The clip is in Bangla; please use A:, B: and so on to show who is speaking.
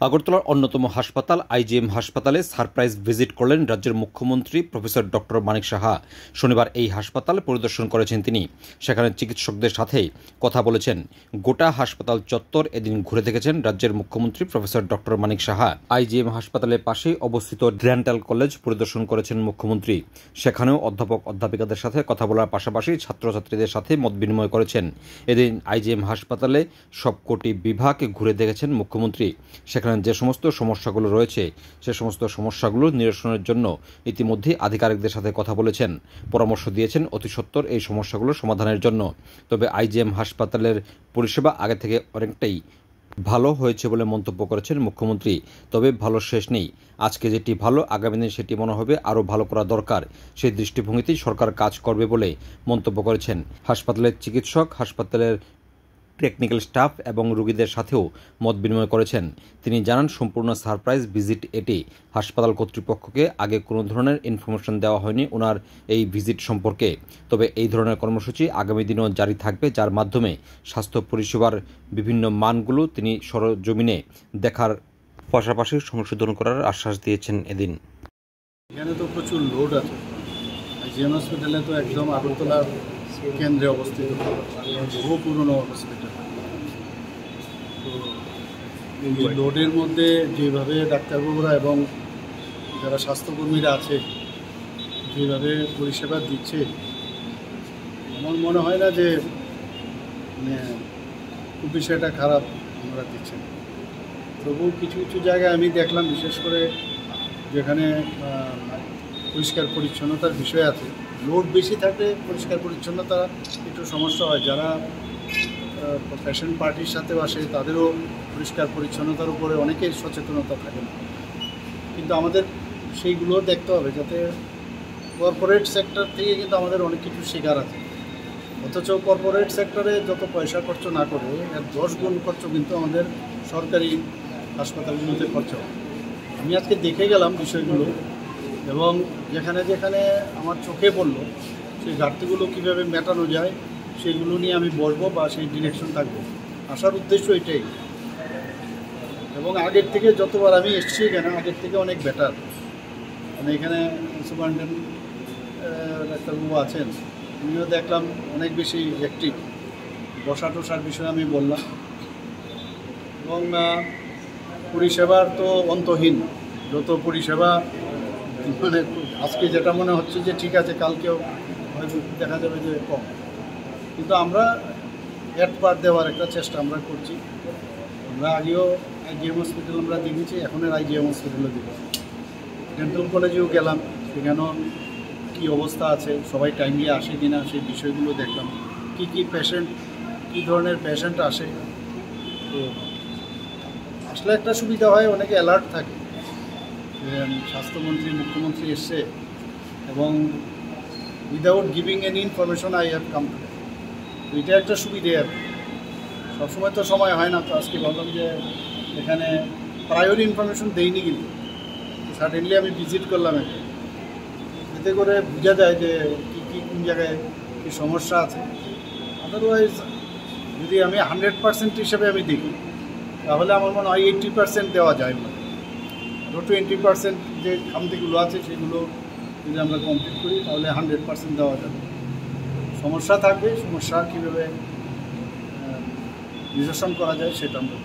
A: আগরতলার অন্যতম হাসপাতাল আইজিএম হাসপাতালে সারপ্রাইজ ভিজিট করলেন রাজ্যের মুখ্যমন্ত্রী প্রফেসর ডক্টর মানিক সাহা। শনিবার এই হাসপাতাল পরিদর্শন করেছেন তিনি। সেখানে চিকিৎসকদের সাথে কথা বলেছেন। গোটা হাসপাতাল চত্বর এদিন ঘুরে দেখেছেন রাজ্যের মুখ্যমন্ত্রী professor doctor Manik Saha. IgM হাসপাতালের পাশেই অবস্থিত ডেন্টাল কলেজ পরিদর্শন করেছেন মুখ্যমন্ত্রী। সেখানেও অধ্যাপক অধ্যাপিকাদের সাথে কথা বলার পাশাপাশি ছাত্রছাত্রীদের সাথে মত বিনিময় করেছেন। এদিন আইজিএম হাসপাতালে সবকটি বিভাগ ঘুরে দেখেছেন মুখ্যমন্ত্রী। সেখানে যে সমস্ত সমস্যাগুলো রয়েছে সে সমস্ত সমস্যাগুলো নিরসনের জন্য ইতিমধ্যে আধিকারিকদের সাথে কথা বলেছেন, পরামর্শ দিয়েছেন অতি সত্বর এই সমস্যাগুলো সমাধানের জন্য। তবে আইজিএম হাসপাতালের পরিষেবা আগে থেকে অনেকটাই ভালো হয়েছে বলে মন্তব্য করেছেন মুখ্যমন্ত্রী। তবে ভালো শেষ নেই, আজকে যেটি ভালো আগামী দিনে সেটি মনে হবে আরও ভালো করা দরকার। সেই দৃষ্টিভঙ্গিতেই সরকার কাজ করবে বলে মন্তব্য করেছেন। হাসপাতালের চিকিৎসক, হাসপাতালের টেকনিক্যাল স্টাফ এবং রোগীদের সাথেও মত বিনিময় করেছেন। তিনি জানান, সম্পূর্ণ সারপ্রাইজ ভিজিট এটি। হাসপাতাল কর্তৃপক্ষকে আগে কোনো ধরনের ইনফরমেশন দেওয়া হয়নি ওনার এই ভিজিট সম্পর্কে। তবে এই ধরনের কর্মসূচি আগামী দিনেও জারি থাকবে, যার মাধ্যমে স্বাস্থ্য পরিষেবার বিভিন্ন মানগুলো তিনি সরজমিনে দেখার পাশাপাশি সংশোধন করার আশ্বাস দিয়েছেন। এদিন
B: এখানে তো প্রচুর লোড আছে। আইজিএম হসপিটালে তো একদম আগরতলার কেন্দ্রে অবস্থিত, বহু পুরনো হসপিটাল। তো এই লোডের মধ্যে যেভাবে ডাক্তারবাবুরা এবং যারা স্বাস্থ্যকর্মীরা আছে যেভাবে পরিষেবা দিচ্ছে, আমার মনে হয় না যে খুব বিষয়টা খারাপ আমরা দিচ্ছি। তবু কিছু কিছু জায়গায় আমি দেখলাম, বিশেষ করে যেখানে পরিষ্কার পরিচ্ছন্নতার বিষয় আছে, লোড বেশি থাকলে পরিষ্কার পরিচ্ছন্নতা একটু সমস্যা হয়। যারা পেশেন্ট পার্টির সাথেও আসে তাদেরও পরিষ্কার পরিচ্ছন্নতার উপরে অনেকেই সচেতনতা থাকে না। কিন্তু আমাদের সেইগুলো দেখতে হবে, যাতে কর্পোরেট সেক্টর থেকে কিন্তু আমাদের অনেক কিছু শেখার আছে। অথচ কর্পোরেট সেক্টরে যত পয়সা খরচ না করে এর 10 গুণ খরচ কিন্তু আমাদের সরকারি হাসপাতালগুলোতে খরচ হয়। আমি আজকে দেখে গেলাম বিষয়গুলো, এবং যেখানে যেখানে আমার চোখে পড়লো সেই ঘাটতিগুলো কীভাবে মেটানো যায় সেগুলো নিয়ে আমি বলবো বা সেই ডিরেকশন থাকবো। আসার উদ্দেশ্য এটাই। এবং আগের থেকে যতবার আমি এসেছি এখানে, আগের থেকে অনেক বেটার। মানে এখানে সুপারিনটেন্ডেন্ট ডাক্তারবাবু আছেন, উনিও দেখলাম অনেক বেশি অ্যাক্টিভ। বসা টসার বিষয়ে আমি বললাম, এবং পরিষেবার তো অন্তহীন। যত পরিষেবা মানে আজকে যেটা মনে হচ্ছে যে ঠিক আছে, কালকেও হয়তো দেখা যাবে যে কম, কিন্তু আমরা অ্যাট পার দেওয়ার একটা চেষ্টা আমরা করছি। আমরা আগেও আইজিএম হসপিটাল আমরা দেখেছি, এখনের আইজিএম হসপিটালও দেখেছি। ডেন্টাল কলেজেও গেলাম, সেখানেও কী অবস্থা আছে, সবাই টাইমলি আসে কিনা সেই বিষয়গুলো দেখলাম। কী পেশেন্ট, কী ধরনের পেশেন্ট আসে। তো আসলে একটা সুবিধা হয়, অনেকে অ্যালার্ট থাকে। স্বাস্থ্যমন্ত্রী, মুখ্যমন্ত্রী এসছে এবং without giving any information I have come to. এটা একটা সুবিধে আর কি। সবসময় তো সময় হয় না। তো আজকে ভাবলাম যে এখানে প্রায়োরি ইনফরমেশন দেইনি, কিন্তু সাডেনলি আমি ভিজিট করলাম। এতে করে বোঝা যায় যে কী কোন জায়গায় কী সমস্যা আছে। আদারওয়াইজ যদি আমি 100% হিসেবে আমি দেখি, তাহলে আমার মনে হয় 80% দেওয়া যায় না। আরও 20% যে খামতিগুলো আছে সেগুলো যদি আমরা কমপ্লিট করি তাহলে 100% দেওয়া যাবে। সমস্যা থাকবে, সমস্যা কীভাবে নিরসন করা যায় সেটা আমরা